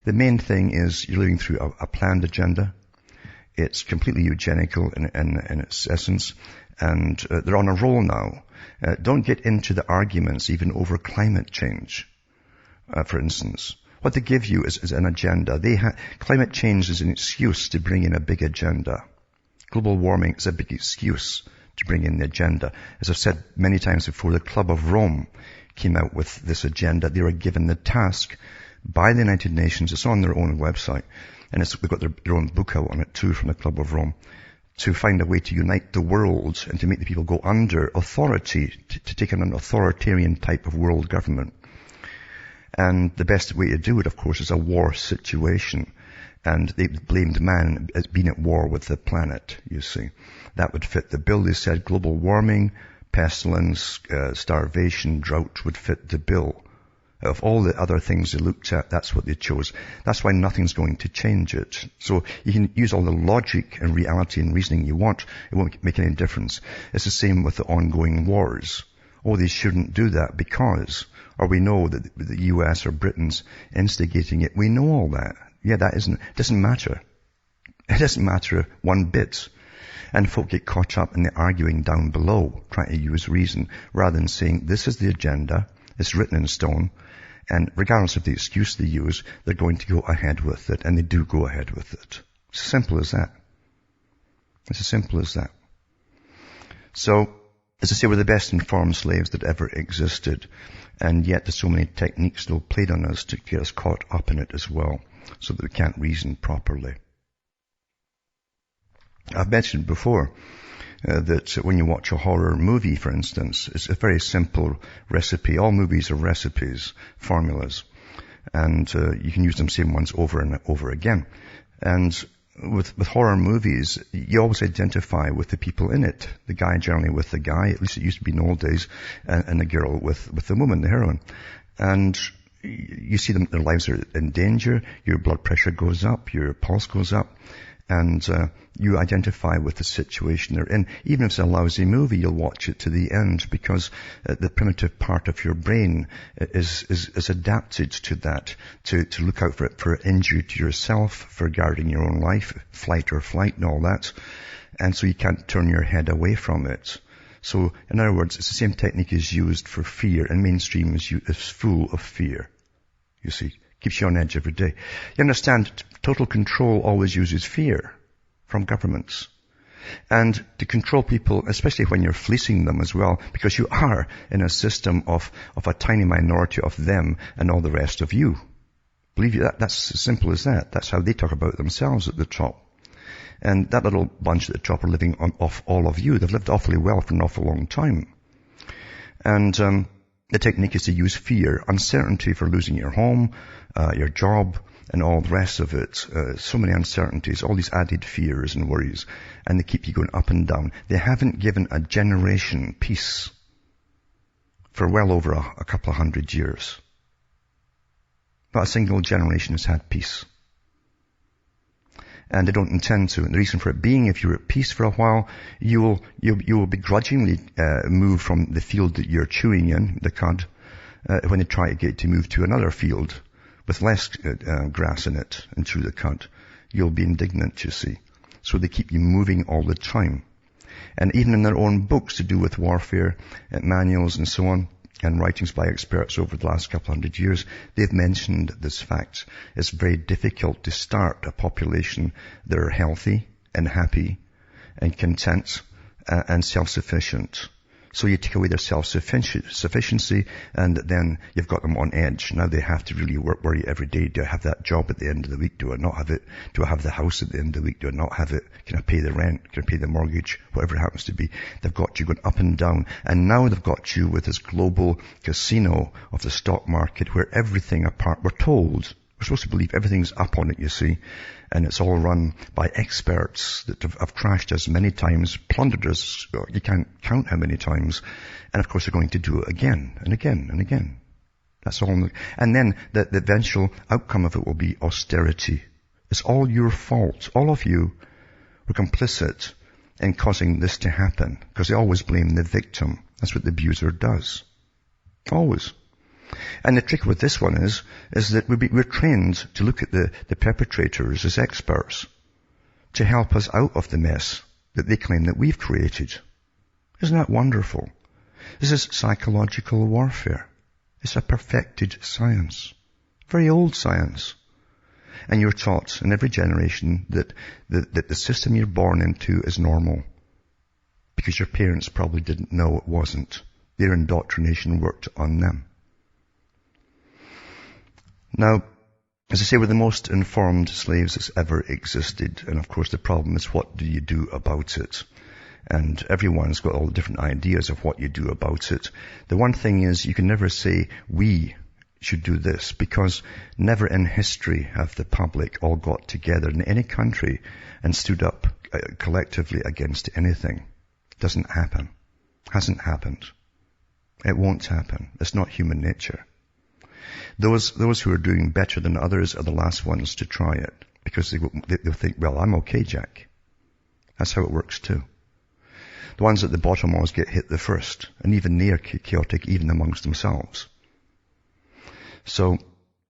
The main thing is you're living through a planned agenda. It's completely eugenical in its essence, and they're on a roll now. Don't get into the arguments even over climate change, for instance. What they give you is an agenda. Climate change is an excuse to bring in a big agenda. Global warming is a big excuse to bring in the agenda. As I've said many times before, the Club of Rome came out with this agenda. They were given the task by the United Nations. It's on their own website. And they've got their own book out on it too from the Club of Rome, to find a way to unite the world and to make the people go under authority, to take on an authoritarian type of world government. And the best way to do it, of course, is a war situation. And they blamed man as being at war with the planet, you see. That would fit the bill. They said global warming, pestilence, starvation, drought would fit the bill. Of all the other things they looked at, that's what they chose. That's why nothing's going to change it. So you can use all the logic and reality and reasoning you want. It won't make any difference. It's the same with the ongoing wars. Oh, they shouldn't do that because, or we know that the US or Britain's instigating it. We know all that. Yeah, doesn't matter. It doesn't matter one bit. And folk get caught up in the arguing down below, trying to use reason, rather than saying, this is the agenda, it's written in stone, and regardless of the excuse they use, they're going to go ahead with it, and they do go ahead with it. It's as simple as that. It's as simple as that. So, as I say, we're the best informed slaves that ever existed, and yet there's so many techniques still played on us to get us caught up in it as well, so that we can't reason properly. I've mentioned before that when you watch a horror movie, for instance, it's a very simple recipe. All movies are recipes, formulas, and you can use them same ones over and over again. And with horror movies, you always identify with the people in it. The guy generally with the guy, at least it used to be in old days, and the girl with the woman, the heroine. And you see them, their lives are in danger, your blood pressure goes up, your pulse goes up, and you identify with the situation they're in. Even if it's a lousy movie, you'll watch it to the end because the primitive part of your brain is adapted to that, to look out for injury to yourself, for guarding your own life, flight or flight and all that. And so you can't turn your head away from it. So, in other words, it's the same technique is used for fear, and mainstream is full of fear. You see, keeps you on edge every day. You understand, total control always uses fear from governments. And to control people, especially when you're fleecing them as well, because you are in a system of a tiny minority of them and all the rest of you. Believe you, that's as simple as that. That's how they talk about themselves at the top. And that little bunch at the top are living off all of you. They've lived awfully well for an awful long time. And the technique is to use fear, uncertainty for losing your home, your job, and all the rest of it. So many uncertainties, all these added fears and worries, and they keep you going up and down. They haven't given a generation peace for well over a couple of 100 years. Not a single generation has had peace. And they don't intend to. And the reason for it being, if you're at peace for a while, you will begrudgingly move from the field that you're chewing in, the cud, when they try to get to move to another field with less grass in it and chew the cud. You'll be indignant, you see. So they keep you moving all the time. And even in their own books to do with warfare, manuals and so on, and writings by experts over the last couple 100 years, they've mentioned this fact. It's very difficult to start a population that are healthy and happy and content and self-sufficient. So you take away their self-sufficiency, and then you've got them on edge. Now they have to really worry every day. Do I have that job at the end of the week? Do I not have it? Do I have the house at the end of the week? Do I not have it? Can I pay the rent? Can I pay the mortgage? Whatever it happens to be. They've got you going up and down. And now they've got you with this global casino of the stock market where everything apart, we're told, we're supposed to believe everything's up on it, you see. And it's all run by experts that have crashed us many times, plundered us, you can't count how many times. And of course they're going to do it again and again and again. That's all. And then the eventual outcome of it will be austerity. It's all your fault. All of you were complicit in causing this to happen, because they always blame the victim. That's what the abuser does. Always. And the trick with this one is that we're trained to look at the perpetrators as experts to help us out of the mess that they claim that we've created. Isn't that wonderful? This is psychological warfare. It's a perfected science. Very old science. And you're taught in every generation that the system you're born into is normal. Because your parents probably didn't know it wasn't. Their indoctrination worked on them. Now, as I say, we're the most informed slaves that's ever existed. And of course the problem is, what do you do about it? And everyone's got all the different ideas of what you do about it. The one thing is, you can never say, we should do this, because never in history have the public all got together in any country and stood up collectively against anything. Doesn't happen. Hasn't happened. It won't happen. It's not human nature. Those who are doing better than others are the last ones to try it, because they'll think, well, I'm okay, Jack. That's how it works too. The ones at the bottom always get hit the first, and even they are chaotic even amongst themselves. So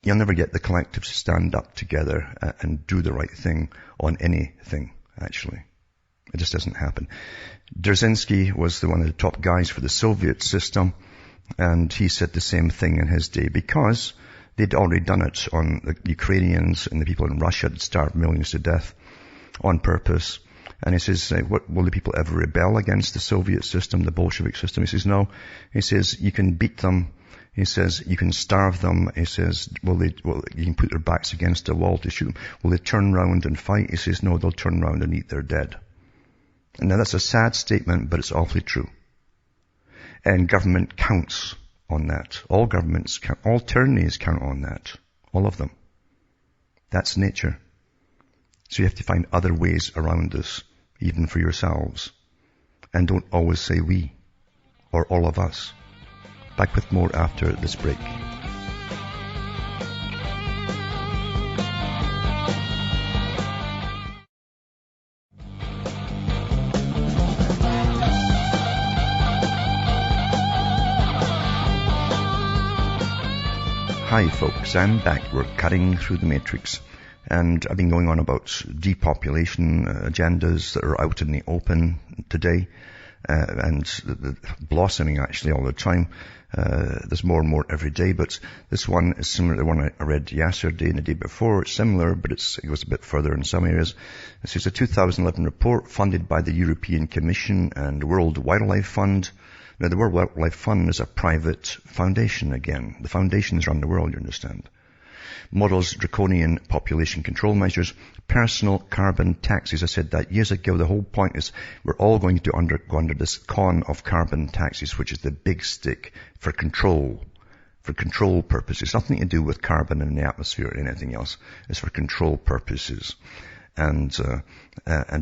you'll never get the collective to stand up together and do the right thing on anything, actually. It just doesn't happen. Dzerzhinsky was one of the top guys for the Soviet system, and he said the same thing in his day, because they'd already done it on the Ukrainians, and the people in Russia had starved millions to death on purpose. And he says, what, will the people ever rebel against the Soviet system, the Bolshevik system? He says, no. He says, you can beat them. He says, you can starve them. He says, you can put their backs against a wall to shoot them. Will they turn round and fight? He says, no, they'll turn round and eat their dead. And now that's a sad statement, but it's awfully true. And government counts on that. All governments count, all tyrannies count on that. All of them. That's nature. So you have to find other ways around this, even for yourselves. And don't always say we, or all of us. Back with more after this break. Hi folks, I'm back. We're cutting through the matrix. And I've been going on about depopulation agendas that are out in the open today, and blossoming actually all the time. There's more and more every day, but this one is similar to the one I read yesterday and the day before. It's similar, but it goes a bit further in some areas. This is a 2011 report funded by the European Commission and the World Wildlife Fund. Now, the World Wildlife Fund is a private foundation again. The foundations run the world, you understand. Models draconian population control measures, personal carbon taxes. I said that years ago. The whole point is we're all going to go under this con of carbon taxes, which is the big stick for control purposes. Nothing to do with carbon in the atmosphere or anything else. It's for control purposes. And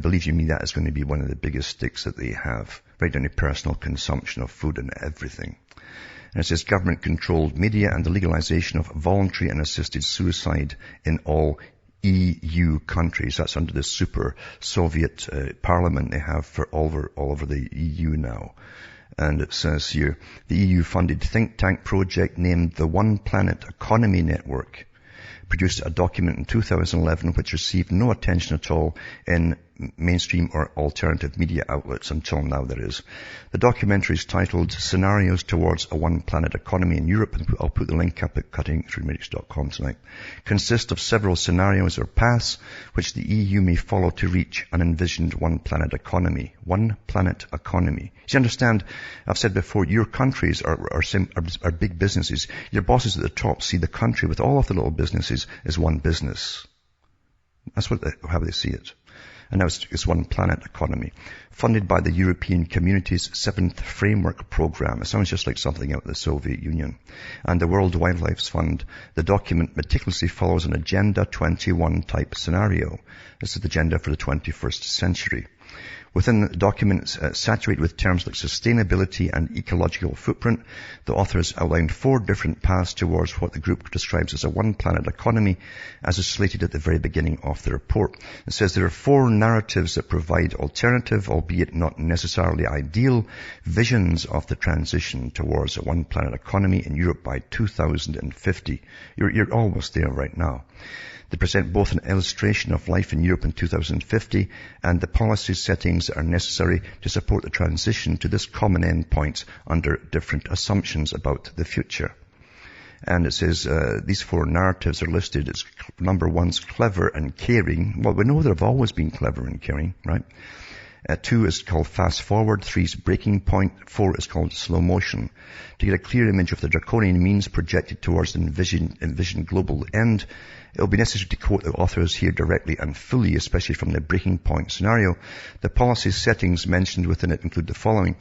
believe you me, that is going to be one of the biggest sticks that they have, right down to personal consumption of food and everything. And it says government-controlled media and the legalization of voluntary and assisted suicide in all EU countries. That's under the super Soviet parliament they have for all over the EU now. And it says here, the EU-funded think tank project named the One Planet Economy Network produced a document in 2011 which received no attention at all in mainstream or alternative media outlets until now, that is. The documentary is titled Scenarios Towards a One Planet Economy in Europe, and I'll put the link up at cuttingthroughmatrix.com tonight. Consists of several scenarios or paths which the EU may follow to reach an envisioned one planet economy. One planet economy. You understand, I've said before, your countries are big businesses. Your bosses at the top see the country with all of the little businesses as one business. That's how they see it. And now it's one planet economy. Funded by the European Community's 7th Framework Programme. It sounds just like something out of the Soviet Union. And the World Wildlife Fund. The document meticulously follows an Agenda 21 type scenario. This is the agenda for the 21st century. Within the documents saturated with terms like sustainability and ecological footprint, the authors outlined 4 different paths towards what the group describes as a one-planet economy, as is slated at the very beginning of the report. It says there are 4 narratives that provide alternative, albeit not necessarily ideal, visions of the transition towards a one-planet economy in Europe by 2050. You're almost there right now. They present both an illustration of life in Europe in 2050 and the policy settings that are necessary to support the transition to this common end point under different assumptions about the future. And it says these 4 narratives are listed as number 1's clever and caring. Well, we know they've always been clever and caring, right? 2 is called fast forward, 3 is breaking point, 4 is called slow motion. To get a clear image of the draconian means projected towards the envisioned global end, it will be necessary to quote the authors here directly and fully, especially from the breaking point scenario. The policy settings mentioned within it include the following.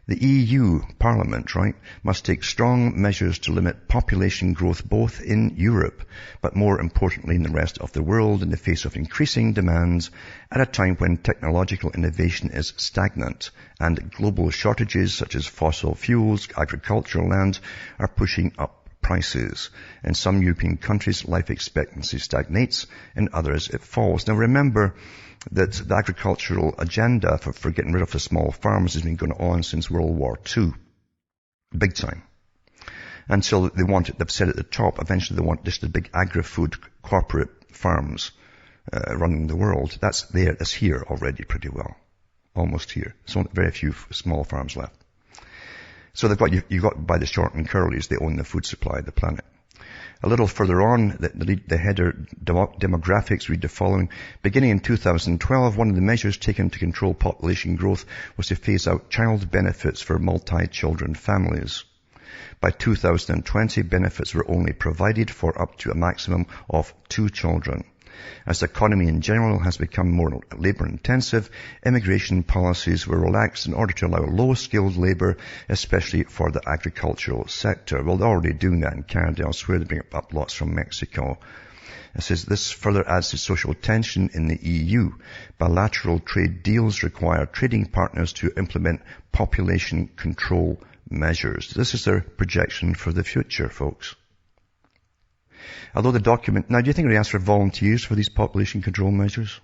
The EU Parliament, right, must take strong measures to limit population growth both in Europe, but more importantly in the rest of the world in the face of increasing demands at a time when technological innovation is stagnant and global shortages such as fossil fuels, agricultural land are pushing up prices. In some European countries, life expectancy stagnates. In others, it falls. Now remember that the agricultural agenda for getting rid of the small farms has been going on since World War II. Big time. Until they've said at the top, eventually they want just the big agri-food corporate farms running the world. That's here already pretty well. Almost here. So very few small farms left. So you've got by the short and curlies, they own the food supply of the planet. A little further on, the header demographics read the following. Beginning in 2012, one of the measures taken to control population growth was to phase out child benefits for multi-children families. By 2020, benefits were only provided for up to a maximum of 2 children. As the economy in general has become more labour-intensive, immigration policies were relaxed in order to allow low-skilled labour, especially for the agricultural sector. Well, they're already doing that in Canada. Elsewhere, they bring up lots from Mexico. It says this further adds to social tension in the EU. Bilateral trade deals require trading partners to implement population control measures. This is their projection for the future, folks. Although the document, now do you think they asked for volunteers for these population control measures?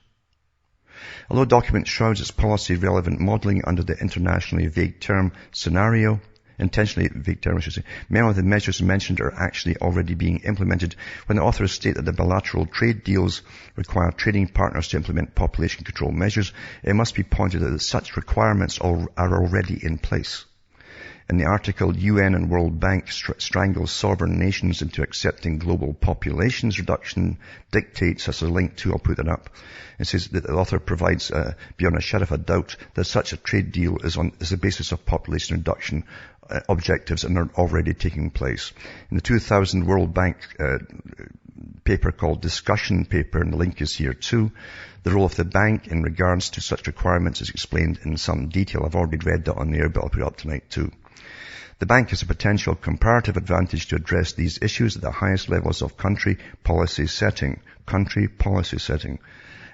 Although the document shrouds its policy relevant modelling under the internationally vague term scenario, intentionally vague term I should say, many of the measures mentioned are actually already being implemented. When the authors state that the bilateral trade deals require trading partners to implement population control measures, it must be pointed out that such requirements are already in place. In the article, UN and World Bank strangle sovereign nations into accepting global populations reduction dictates. That's a link to, I'll put that up. It says that the author provides, beyond a shadow of a doubt, that such a trade deal is the basis of population reduction objectives and are already taking place. In the 2000 World Bank paper called Discussion Paper, and the link is here too, the role of the bank in regards to such requirements is explained in some detail. I've already read that on the air, but I'll put it up tonight too. The bank has a potential comparative advantage to address these issues at the highest levels of country policy setting.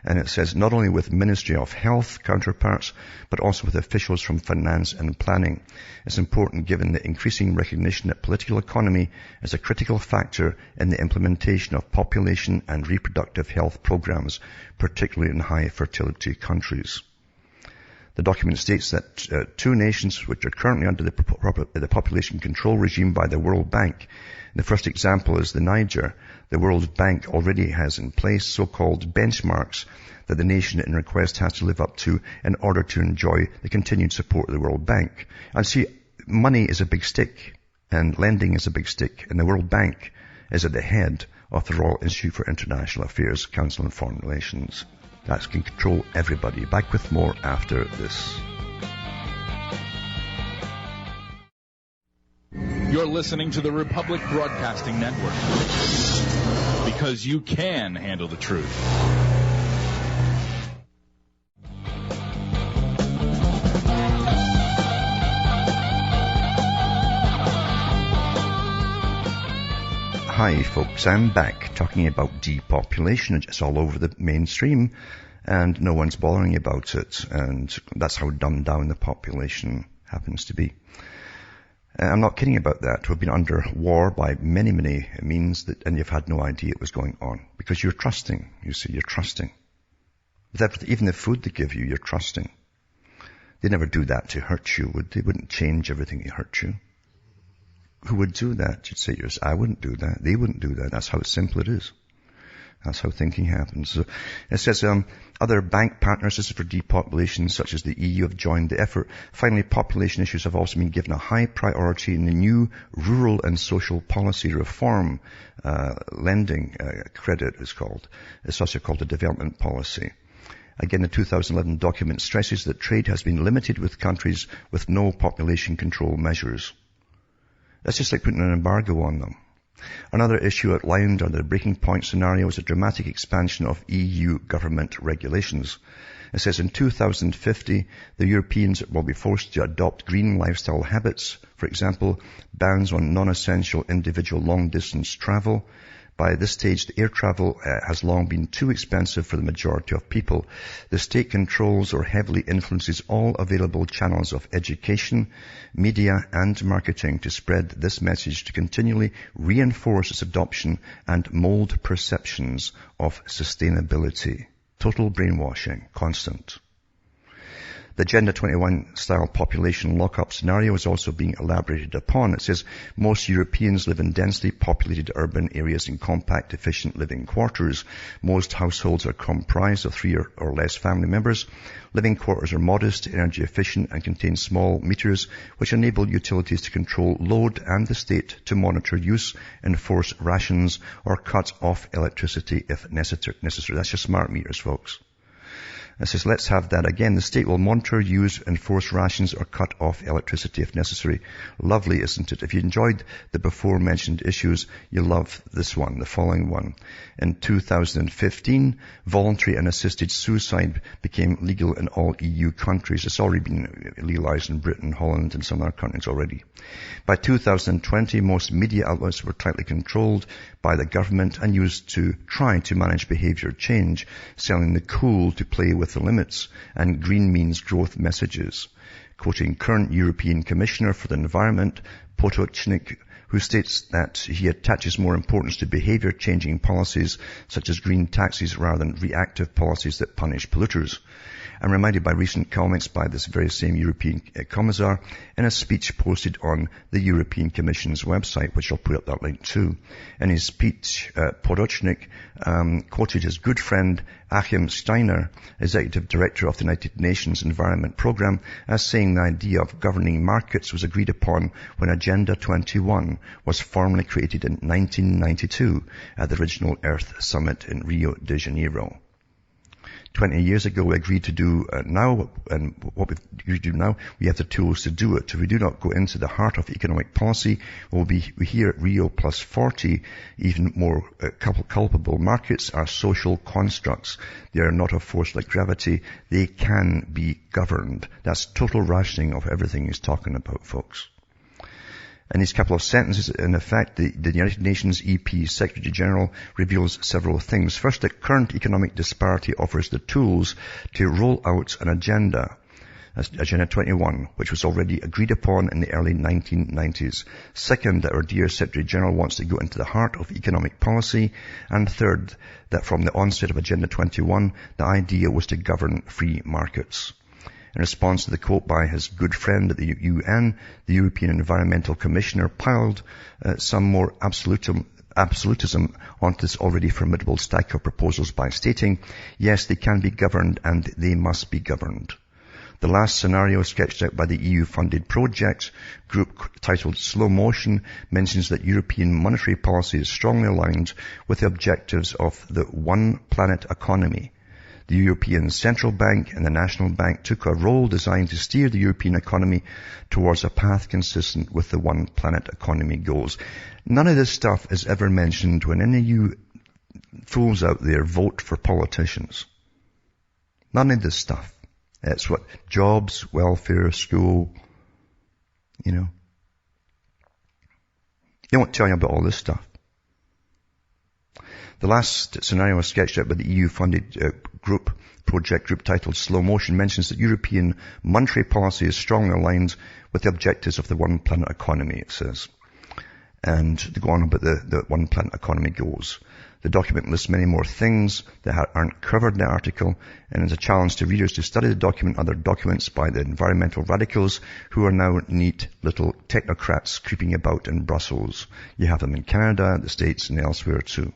And it says not only with Ministry of Health counterparts, but also with officials from finance and planning. It's important given the increasing recognition that political economy is a critical factor in the implementation of population and reproductive health programs, particularly in high fertility countries. The document states that 2 nations which are currently under the population control regime by the World Bank. The first example is the Niger. The World Bank already has in place so-called benchmarks that the nation in request has to live up to in order to enjoy the continued support of the World Bank. And see, money is a big stick, and lending is a big stick, and the World Bank is at the head of the Royal Institute for International Affairs, Council on Foreign Relations. That can control everybody. Back with more after this. You're listening to the Republic Broadcasting Network, because you can handle the truth. Hi folks, I'm back talking about depopulation. It's all over the mainstream. and no one's bothering about it, and that's how dumbed down the population happens to be. I'm not kidding about that. We've been under war by many, many means, and you've had no idea it was going on. Because you're trusting, you see, you're trusting. Even the food they give you, you're trusting. They never do that to hurt you, would they? Wouldn't change everything to hurt you. Who would do that? You'd say, yes, I wouldn't do that. They wouldn't do that. That's how simple it is. That's how thinking happens. So it says, other bank partners, this is for depopulation, such as the EU, have joined the effort. Finally, population issues have also been given a high priority in the new rural and social policy reform. Lending credit is called. It's also called a development policy. Again, the 2011 document stresses that trade has been limited with countries with no population control measures. That's just like putting an embargo on them. Another issue outlined under the breaking point scenario is a dramatic expansion of EU government regulations. It says in 2050, the Europeans will be forced to adopt green lifestyle habits. For example, bans on non-essential individual long-distance travel. By this stage, the air travel has long been too expensive for the majority of people. The state controls or heavily influences all available channels of education, media, and marketing to spread this message to continually reinforce its adoption and mold perceptions of sustainability. Total brainwashing, constant. The Agenda 21 style population lockup scenario is also being elaborated upon. It says most Europeans live in densely populated urban areas in compact, efficient living quarters. Most households are comprised of 3 or less family members. Living quarters are modest, energy efficient, and contain small meters which enable utilities to control load and the state to monitor use, enforce rations, or cut off electricity if necessary. That's your smart meters, folks. It says, let's have that again. The state will monitor, use, enforce rations, or cut off electricity if necessary. Lovely, isn't it? If you enjoyed the before-mentioned issues, you'll love this one, the following one. In 2015, voluntary and assisted suicide became legal in all EU countries. It's already been legalized in Britain, Holland, and some other countries already. By 2020, most media outlets were tightly controlled by the government and used to try to manage behavior change, selling the cool to play with the limits, and green means growth messages. Quoting current European Commissioner for the Environment, Potocnik, who states that he attaches more importance to behavior-changing policies such as green taxes rather than reactive policies that punish polluters. I'm reminded by recent comments by this very same European Commissar in a speech posted on the European Commission's website, which I'll put up that link too. In his speech, Podocnik quoted his good friend Achim Steiner, Executive Director of the United Nations Environment Programme, as saying the idea of governing markets was agreed upon when Agenda 21 was formally created in 1992 at the original Earth Summit in Rio de Janeiro. 20 years ago, we agreed to do now, and what we agreed to do now, we have the tools to do it. If we do not go into the heart of economic policy, we'll be here at Rio plus 40, even more culpable. Markets are social constructs. They are not a force like gravity. They can be governed. That's total rationing of everything he's talking about, folks. In these couple of sentences, in effect, the United Nations EP Secretary General reveals several things. First, that current economic disparity offers the tools to roll out an agenda, Agenda 21, which was already agreed upon in the early 1990s. Second, that our dear Secretary General wants to go into the heart of economic policy. And third, that from the onset of Agenda 21, the idea was to govern free markets. In response to the quote by his good friend at the UN, the European Environmental Commissioner piled some more absolutism onto this already formidable stack of proposals by stating, yes, they can be governed and they must be governed. The last scenario sketched out by the EU-funded project group titled Slow Motion mentions that European monetary policy is strongly aligned with the objectives of the One Planet economy. The European Central Bank and the National Bank took a role designed to steer the European economy towards a path consistent with the One Planet economy goals. None of this stuff is ever mentioned when any of you fools out there vote for politicians. None of this stuff. It's what jobs, welfare, school, They won't tell you about all this stuff. The last scenario sketched out by the EU-funded project group titled Slow Motion mentions that European monetary policy is strongly aligned with the objectives of the one planet economy, it says. And to go on about the one planet economy goals. The document lists many more things that aren't covered in the article, and is a challenge to readers to study the document, other documents by the environmental radicals who are now neat little technocrats creeping about in Brussels. You have them in Canada, the States, and elsewhere too.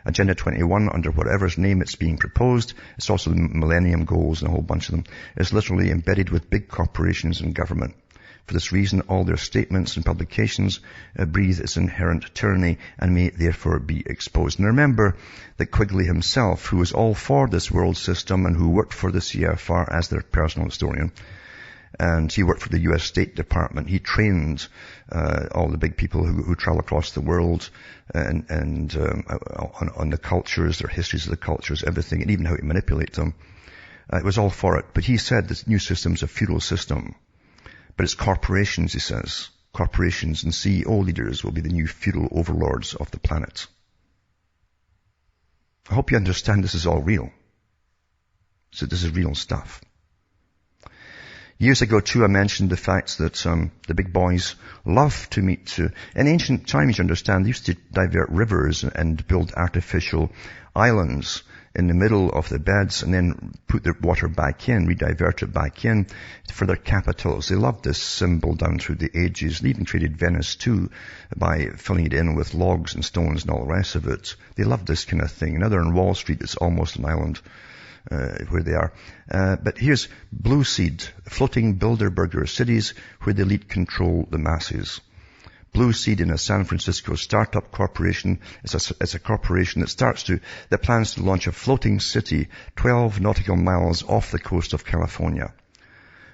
Agenda 21, under whatever's name it's being proposed, it's also the Millennium Goals and a whole bunch of them, is literally embedded with big corporations and government. For this reason, all their statements and publications breathe its inherent tyranny and may therefore be exposed. And remember that Quigley himself, who was all for this world system and who worked for the CFR as their personal historian, and he worked for the U.S. State Department. He trained all the big people who travel across the world and on the cultures, their histories of the cultures, everything, and even how to manipulate them. It was all for it. But he said this new system's a feudal system. But it's corporations, he says. Corporations and CEO leaders will be the new feudal overlords of the planet. I hope you understand this is all real. So this is real stuff. Years ago, too, I mentioned the fact that the big boys love to meet. In ancient times, you understand, they used to divert rivers and build artificial islands in the middle of the beds and then put their water back in, redivert it back in for their capitals. They loved this symbol down through the ages. They even traded Venice too by filling it in with logs and stones and all the rest of it. They loved this kind of thing. Now they're on Wall Street, it's almost an island where they are. But here's Blue Seed, floating Bilderberger cities where the elite control the masses. Blue Seed in a San Francisco startup corporation is a corporation that plans to launch a floating city 12 nautical miles off the coast of California.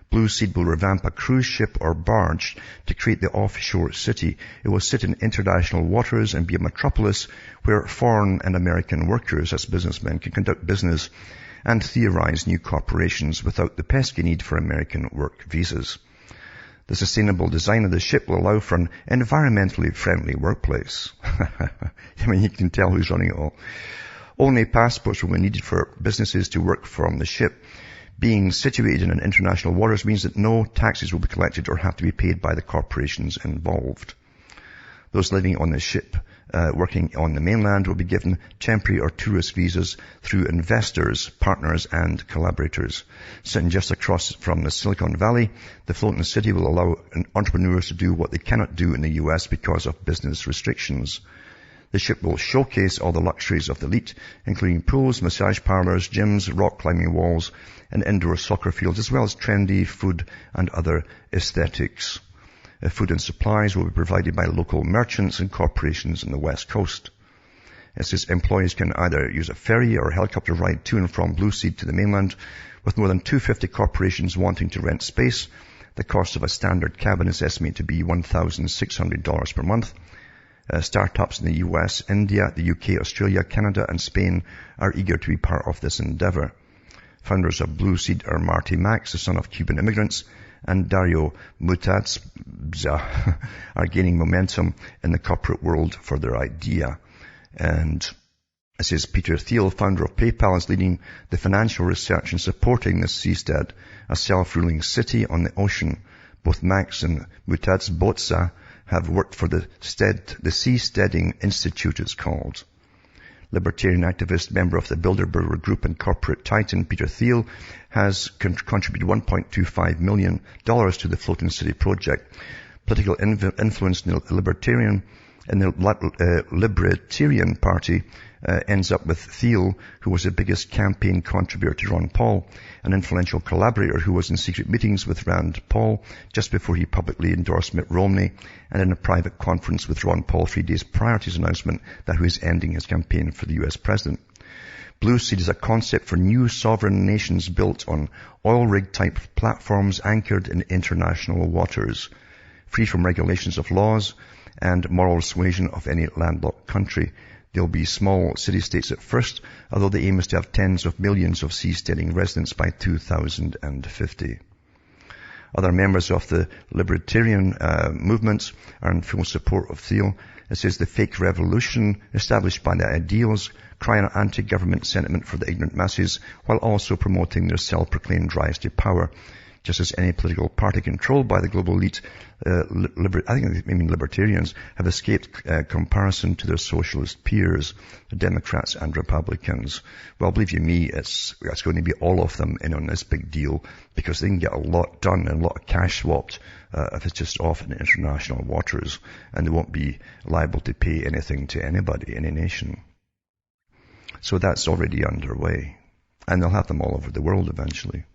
Blue Seed will revamp a cruise ship or barge to create the offshore city. It will sit in international waters and be a metropolis where foreign and American workers as businessmen can conduct business and theorize new corporations without the pesky need for American work visas. The sustainable design of the ship will allow for an environmentally friendly workplace. I mean, you can tell who's running it all. Only passports will be needed for businesses to work from the ship. Being situated in international waters means that no taxes will be collected or have to be paid by the corporations involved. Those living on the ship, working on the mainland will be given temporary or tourist visas through investors, partners, and collaborators. Sitting just across from the Silicon Valley, the floating city will allow entrepreneurs to do what they cannot do in the U.S. because of business restrictions. The ship will showcase all the luxuries of the elite, including pools, massage parlors, gyms, rock climbing walls, and indoor soccer fields, as well as trendy food and other aesthetics. Food and supplies will be provided by local merchants and corporations on the West Coast. It says employees can either use a ferry or a helicopter ride to and from Blue Seed to the mainland, with more than 250 corporations wanting to rent space. The cost of a standard cabin is estimated to be $1,600 per month. Startups in the US, India, the UK, Australia, Canada, and Spain are eager to be part of this endeavor. Founders of Blue Seed are Marty Max, the son of Cuban immigrants, and Dario Mutazza are gaining momentum in the corporate world for their idea. And it says Peter Thiel, founder of PayPal, is leading the financial research and supporting the seastead, a self-ruling city on the ocean. Both Max and Mutazza have worked for the Seasteading Institute, it's called. Libertarian activist, member of the Bilderberger Group and corporate titan, Peter Thiel, has contributed $1.25 million to the Floating City project. Political influence in the Libertarian Party ends up with Thiel, who was the biggest campaign contributor to Ron Paul, an influential collaborator who was in secret meetings with Rand Paul just before he publicly endorsed Mitt Romney, and in a private conference with Ron Paul 3 days prior to his announcement that he was ending his campaign for the U.S. president. Blue Seed is a concept for new sovereign nations built on oil rig type platforms anchored in international waters, free from regulations of laws and moral suasion of any landlocked country. They'll be small city-states at first, although the aim is to have tens of millions of seasteading residents by 2050. Other members of the libertarian movements are in full support of Thiel. It says the fake revolution established by the ideals cry an anti-government sentiment for the ignorant masses while also promoting their self-proclaimed rise to power. Just as any political party controlled by the global elite, libertarians, have escaped comparison to their socialist peers, the Democrats and Republicans. Well, believe you me, it's going to be all of them in on this big deal because they can get a lot done and a lot of cash swapped if it's just off in international waters, and they won't be liable to pay anything to anybody, any nation. So that's already underway. And they'll have them all over the world eventually,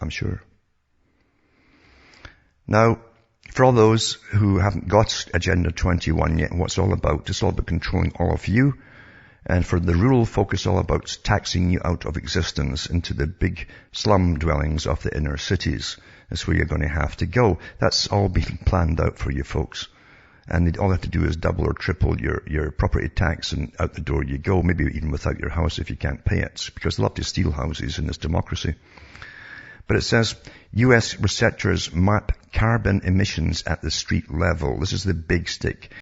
I'm sure. Now, for all those who haven't got Agenda 21 yet and what's all about, it's all about controlling all of you. And for the rural folk, it's all about taxing you out of existence into the big slum dwellings of the inner cities. That's where you're going to have to go. That's all being planned out for you folks. And all they have to do is double or triple your property tax and out the door you go, maybe even without your house if you can't pay it, because they love to steal houses in this democracy. But it says, U.S. researchers map carbon emissions at the street level. This is the big stick.